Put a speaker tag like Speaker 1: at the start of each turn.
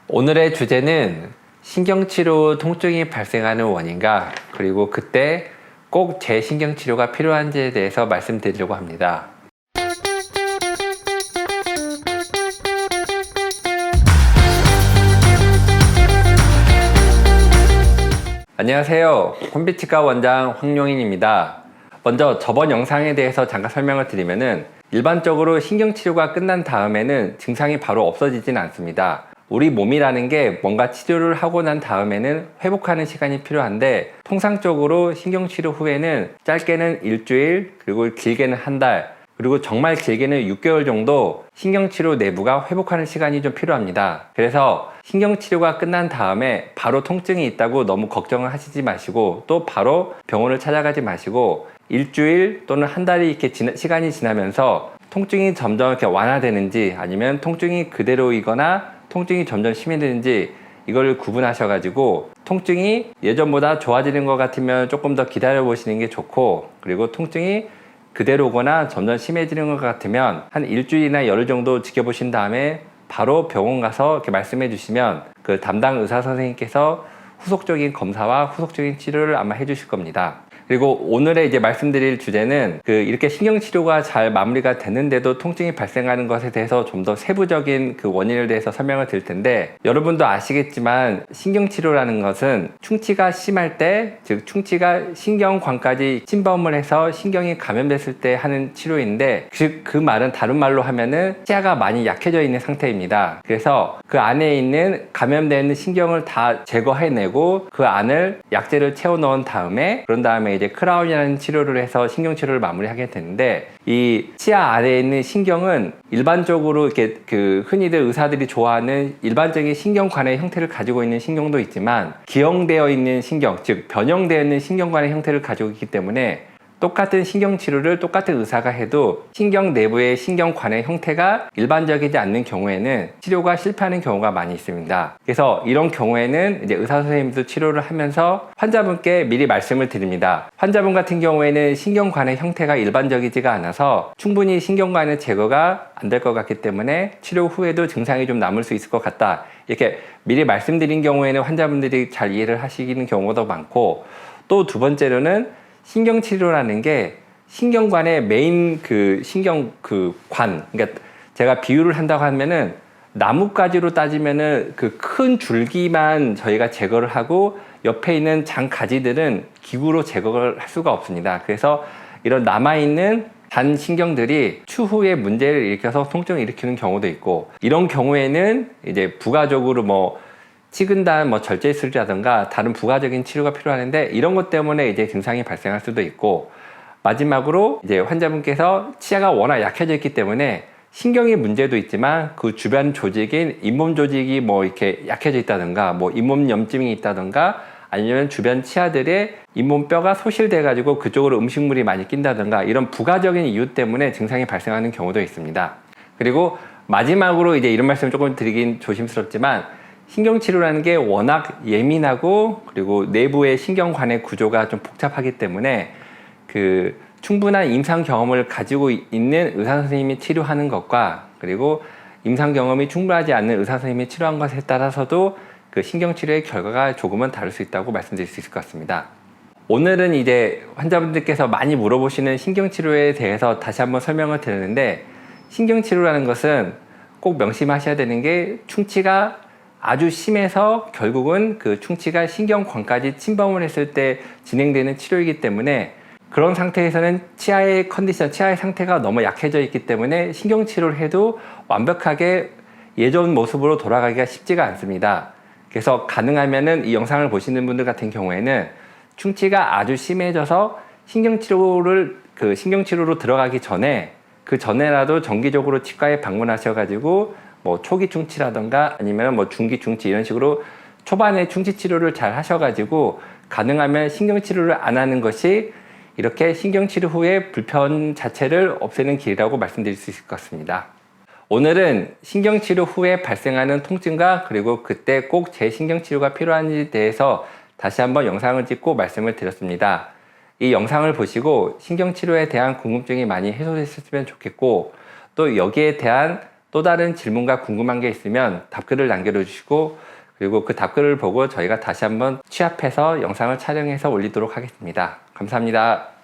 Speaker 1: 오늘의 주제는 신경치료 통증이 발생하는 원인과 그리고 그때 꼭 재신경치료가 필요한지에 대해서 말씀드리려고 합니다. 안녕하세요. 콤비치과 원장 황용인입니다. 먼저 저번 영상에 대해서 잠깐 설명을 드리면은 일반적으로 신경치료가 끝난 다음에는 증상이 바로 없어지진 않습니다. 우리 몸이라는 게 뭔가 치료를 하고 난 다음에는 회복하는 시간이 필요한데, 통상적으로 신경치료 후에는 짧게는 일주일, 그리고 길게는 한 달, 그리고 정말 길게는 6개월 정도 신경치료 내부가 회복하는 시간이 좀 필요합니다. 그래서 신경치료가 끝난 다음에 바로 통증이 있다고 너무 걱정을 하시지 마시고, 또 바로 병원을 찾아가지 마시고, 일주일 또는 한 달이 이렇게 시간이 지나면서 통증이 점점 이렇게 완화되는지, 아니면 통증이 그대로이거나 통증이 점점 심해지는지, 이걸 구분하셔가지고 통증이 예전보다 좋아지는 것 같으면 조금 더 기다려 보시는 게 좋고, 그리고 통증이 그대로거나 점점 심해지는 것 같으면 한 일주일이나 열흘 정도 지켜보신 다음에 바로 병원 가서 이렇게 말씀해 주시면 그 담당 의사 선생님께서 후속적인 검사와 후속적인 치료를 아마 해주실 겁니다. 그리고 오늘의 이제 말씀드릴 주제는 이렇게 신경치료가 잘 마무리가 됐는데도 통증이 발생하는 것에 대해서 좀 더 세부적인 그 원인에 대해서 설명을 드릴 텐데, 여러분도 아시겠지만 신경치료라는 것은 충치가 심할 때, 즉 충치가 신경관까지 침범을 해서 신경이 감염됐을 때 하는 치료인데, 즉 그 말은 다른 말로 하면은 치아가 많이 약해져 있는 상태입니다. 그래서 그 안에 있는 감염되어 있는 신경을 다 제거해내고 그 안을 약재를 채워 넣은 다음에, 그런 다음에 이제 크라운이라는 치료를 해서 신경치료를 마무리하게 되는데, 이 치아 안에 있는 신경은 일반적으로 이렇게 흔히들 의사들이 좋아하는 일반적인 신경관의 형태를 가지고 있는 신경도 있지만, 기형되어 있는 신경, 즉 변형되어 있는 신경관의 형태를 가지고 있기 때문에 똑같은 신경치료를 똑같은 의사가 해도 신경 내부의 신경관의 형태가 일반적이지 않는 경우에는 치료가 실패하는 경우가 많이 있습니다. 그래서 이런 경우에는 이제 의사 선생님도 치료를 하면서 환자분께 미리 말씀을 드립니다. 환자분 같은 경우에는 신경관의 형태가 일반적이지가 않아서 충분히 신경관의 제거가 안 될 것 같기 때문에 치료 후에도 증상이 좀 남을 수 있을 것 같다, 이렇게 미리 말씀드린 경우에는 환자분들이 잘 이해를 하시는 경우도 많고, 또 두 번째로는 신경치료라는 게 신경관의 메인 관, 그러니까 제가 비유를 한다고 하면은 나뭇가지로 따지면은 그 큰 줄기만 저희가 제거를 하고 옆에 있는 장가지들은 기구로 제거를 할 수가 없습니다. 그래서 이런 남아있는 단 신경들이 추후에 문제를 일으켜서 통증을 일으키는 경우도 있고, 이런 경우에는 이제 부가적으로 치근단, 절제술이라든가 다른 부가적인 치료가 필요하는데, 이런 것 때문에 이제 증상이 발생할 수도 있고, 마지막으로 이제 환자분께서 치아가 워낙 약해져 있기 때문에 신경의 문제도 있지만 그 주변 조직인 잇몸 조직이 이렇게 약해져 있다든가, 잇몸 염증이 있다든가, 아니면 주변 치아들의 잇몸뼈가 소실돼 가지고 그쪽으로 음식물이 많이 낀다든가, 이런 부가적인 이유 때문에 증상이 발생하는 경우도 있습니다. 그리고 마지막으로 이제 이런 말씀을 조금 드리긴 조심스럽지만, 신경치료라는 게 워낙 예민하고, 그리고 내부의 신경관의 구조가 좀 복잡하기 때문에 충분한 임상 경험을 가지고 있는 의사 선생님이 치료하는 것과, 그리고 임상 경험이 충분하지 않는 의사 선생님이 치료한 것에 따라서도 그 신경치료의 결과가 조금은 다를 수 있다고 말씀드릴 수 있을 것 같습니다. 오늘은 이제 환자분들께서 많이 물어보시는 신경치료에 대해서 다시 한번 설명을 드렸는데, 신경치료라는 것은 꼭 명심하셔야 되는 게, 충치가 아주 심해서 결국은 그 충치가 신경관까지 침범을 했을 때 진행되는 치료이기 때문에, 그런 상태에서는 치아의 컨디션, 치아의 상태가 너무 약해져 있기 때문에 신경치료를 해도 완벽하게 예전 모습으로 돌아가기가 쉽지가 않습니다. 그래서 가능하면은 이 영상을 보시는 분들 같은 경우에는 충치가 아주 심해져서 신경치료로 들어가기 전에, 그 전에라도 정기적으로 치과에 방문하셔가지고 초기 충치라던가 아니면 중기 충치, 이런 식으로 초반에 충치 치료를 잘 하셔가지고 가능하면 신경치료를 안 하는 것이 이렇게 신경치료 후에 불편 자체를 없애는 길이라고 말씀드릴 수 있을 것 같습니다. 오늘은 신경치료 후에 발생하는 통증과 그리고 그때 꼭 재신경치료가 필요한지에 대해서 다시 한번 영상을 찍고 말씀을 드렸습니다. 이 영상을 보시고 신경치료에 대한 궁금증이 많이 해소됐으면 좋겠고, 또 여기에 대한 또 다른 질문과 궁금한 게 있으면 답글을 남겨주시고 그리고 그 답글을 보고 저희가 다시 한번 취합해서 영상을 촬영해서 올리도록 하겠습니다. 감사합니다.